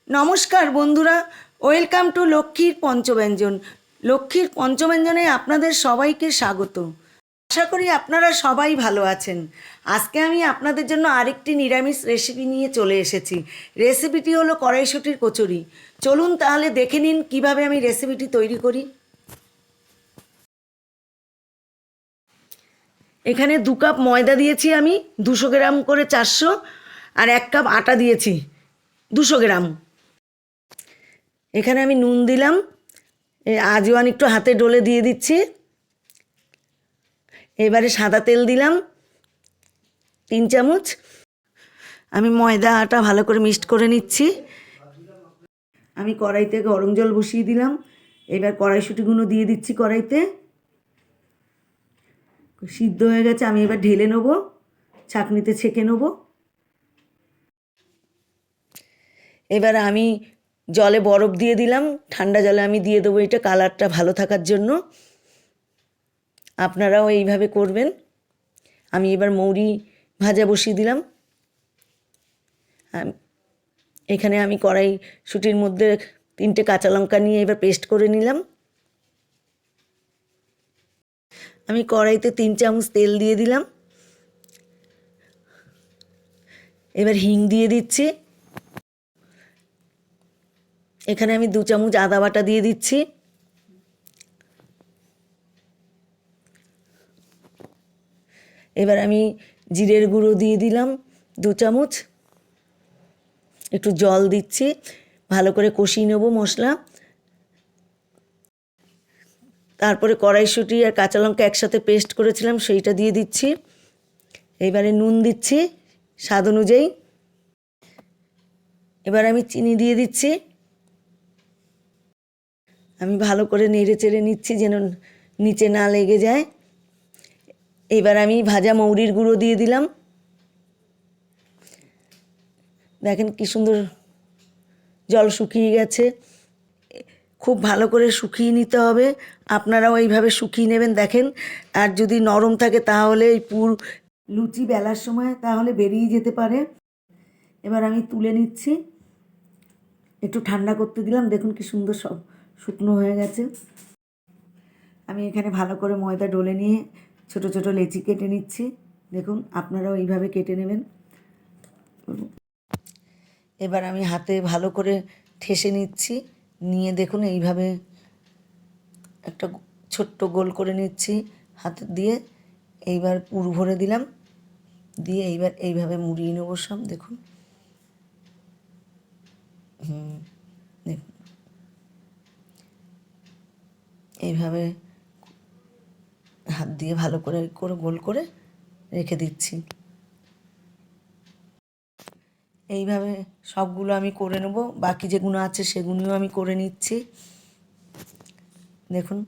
নমস্কার বন্ধুরা, welcome to লক্ষ্মীর পঞ্চব্যঞ্জন। লক্ষ্মীর পঞ্চব্যঞ্জনে আপনাদের সবাইকে স্বাগত। আশা করি আপনারা সবাই ভালো আছেন। আজকে আমি আপনাদের জন্য আরেকটি নিরামিষ রেসিপি নিয়ে চলে এসেছি। রেসিপিটি হলো কড়াইশুঁটির কচুরি। চলুন তাহলে দেখে নিন কিভাবে আমি রেসিপিটি তৈরি করি। এখানে 2 কাপ ময়দা দিয়েছি আমি, 200 গ্রাম করে 400, আর 1 কাপ আটা দিয়েছি 200 গ্রাম। এখানে আমি নুন দিলাম, আজওয়ান একটু হাতে ডলে দিয়ে দিচ্ছি। এবারে সাদা তেল দিলাম 3 চামচ। আমি ময়দা আটা ভালো করে মিক্সড করে নিচ্ছি। আমি কড়াইতে গরম জল বসিয়ে দিলাম। এবার কড়াইশুঁটিগুলো দিয়ে দিচ্ছি কড়াইতে। সিদ্ধ হয়ে গেছে, আমি এবার ঢেলে নেব, ছাঁকনিতে ছেঁকে নেব। এবার আমি জলে বরফ দিয়ে দিলাম, ঠান্ডা জলে আমি দিয়ে দেবো, এটা কালারটা ভালো থাকার জন্য। আপনারাও এইভাবে করবেন। আমি এবার মৌরি ভাজা বসিয়ে দিলাম। এখানে আমি কড়াইশুঁটির মধ্যে 3টে কাঁচা লঙ্কা নিয়ে এবার পেস্ট করে নিলাম। আমি কড়াইতে 3 চামচ তেল দিয়ে দিলাম। এবার হিং দিয়ে দিচ্ছি। এখানে আমি 2 চামচ আদা বাটা দিয়ে দিচ্ছি। এবার আমি জিরের গুঁড়ো দিয়ে দিলাম 2 চামচ। একটু জল দিচ্ছি, ভালো করে কষিয়ে নেব মশলা। তারপরে কড়াইশুঁটি আর কাঁচা লঙ্কা একসাথে পেস্ট করেছিলাম, সেইটা দিয়ে দিচ্ছি। এবারে নুন দিচ্ছি স্বাদ অনুযায়ী। এবার আমি চিনি দিয়ে দিচ্ছি। আমি ভালো করে নেড়ে চেড়ে নিচ্ছি যেন নিচে না লেগে যায়। এবার আমি ভাজা মৌরির গুঁড়ো দিয়ে দিলাম। দেখেন কি সুন্দর জল শুকিয়ে গেছে। খুব ভালো করে শুকিয়ে নিতে হবে, আপনারাও এইভাবে শুকিয়ে নেবেন। দেখেন, আর যদি নরম থাকে তাহলে এই পুর লুচি বেলার সময় তাহলে বেরিয়ে যেতে পারে। এবার আমি তুলে নিচ্ছি, একটু ঠান্ডা করতে দিলাম। দেখুন কি সুন্দর সব শুকনো হয়ে গেছে। আমি এখানে ভালো করে ময়দা ডলে নিয়ে ছোট ছোট লেচি কেটে নিচ্ছি। দেখুন, আপনারাও এইভাবে কেটে নেবেন। এবার আমি হাতে ভালো করে ঠেসে নিচ্ছি, নিয়ে দেখুন এইভাবে একটা ছোট্ট গোল করে নিচ্ছি হাতে দিয়ে। এইবার পুর ভরে দিলাম, দিয়ে এইবার এইভাবে মুড়িয়ে নেবো সব। দেখুন, দেখুন এইভাবে হাত দিয়ে ভালো করে গোল করে রেখে দিচ্ছি। এইভাবে সবগুলো আমি করে নেব। বাকি যেগুলো আছে সেগুলিও আমি করে নিচ্ছি। দেখুন,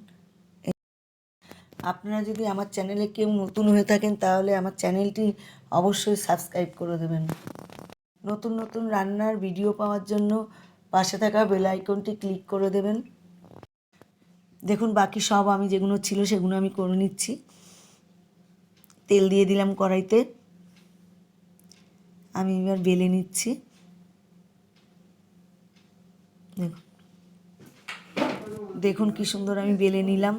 আপনারা যদি আমার চ্যানেলে কেউ নতুন হয়ে থাকেন তাহলে আমার চ্যানেলটি অবশ্যই সাবস্ক্রাইব করে দেবেন। নতুন নতুন রান্নার ভিডিও পাওয়ার জন্য পাশে থাকা বেল আইকনটি ক্লিক করে দেবেন। দেখুন, বাকি সব আমি যেগুলো ছিল সেগুলো আমি করে নিচ্ছি। তেল দিয়ে দিলাম কড়াইতে। আমি এবার বেলে নিচ্ছি। দেখুন, দেখুন কি সুন্দর আমি বেলে নিলাম।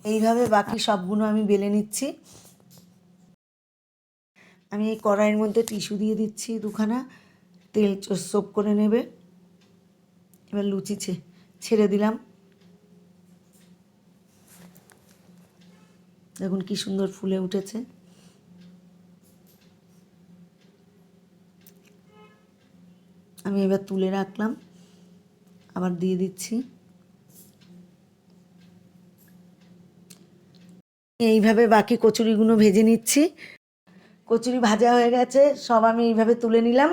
এইভাবে বাকি সবগুলো আমি বেলে নিচ্ছি। আমি এই কড়াইয়ের মধ্যে টিস্যু দিয়ে দিচ্ছি 2খানা, তেল সোপ করে নেবে। এবার লুচি ছেড়ে দিলাম। দেখুন কি সুন্দর ফুলে উঠেছে। আমি এবার তুলে রাখলাম, আবার দিয়ে দিচ্ছি। এইভাবে বাকি কচুরিগুলো ভেজে নিচ্ছি। কচুরি ভাজা হয়ে গেছে, সব আমি এইভাবে তুলে নিলাম।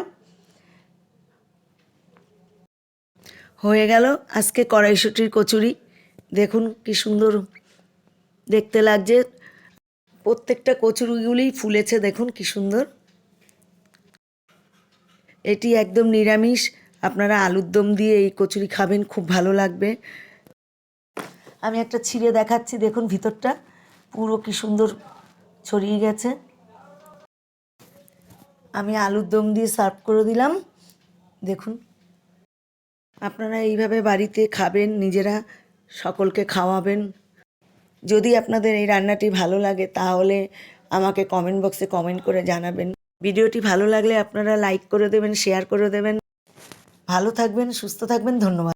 হয়ে গেল আজকে কড়াইশুঁটির কচুরি। দেখুন কি সুন্দর দেখতে লাগছে। প্রত্যেকটা কচুরিগুলিই ফুলেছে, দেখুন কি সুন্দর। এটি একদম নিরামিষ। আপনারা আলুর দম দিয়ে এই কচুরি খাবেন, খুব ভালো লাগবে। আমি একটা ছিঁড়ে দেখাচ্ছি, দেখুন ভিতরটা পুরো কি সুন্দর ছড়িয়ে গেছে। আমি আলুর দম দিয়ে সার্ভ করে দিলাম। দেখুন, আপনারা এইভাবে বাড়িতে খাবেন, নিজেরা সকলকে খাওয়াবেন। যদি আপনাদের এই রান্নাটি ভালো লাগে তাহলে আমাকে কমেন্ট বক্সে কমেন্ট করে জানাবেন। ভিডিওটি ভালো লাগলে আপনারা লাইক করে দেবেন, শেয়ার করে দেবেন। ভালো থাকবেন, সুস্থ থাকবেন। ধন্যবাদ।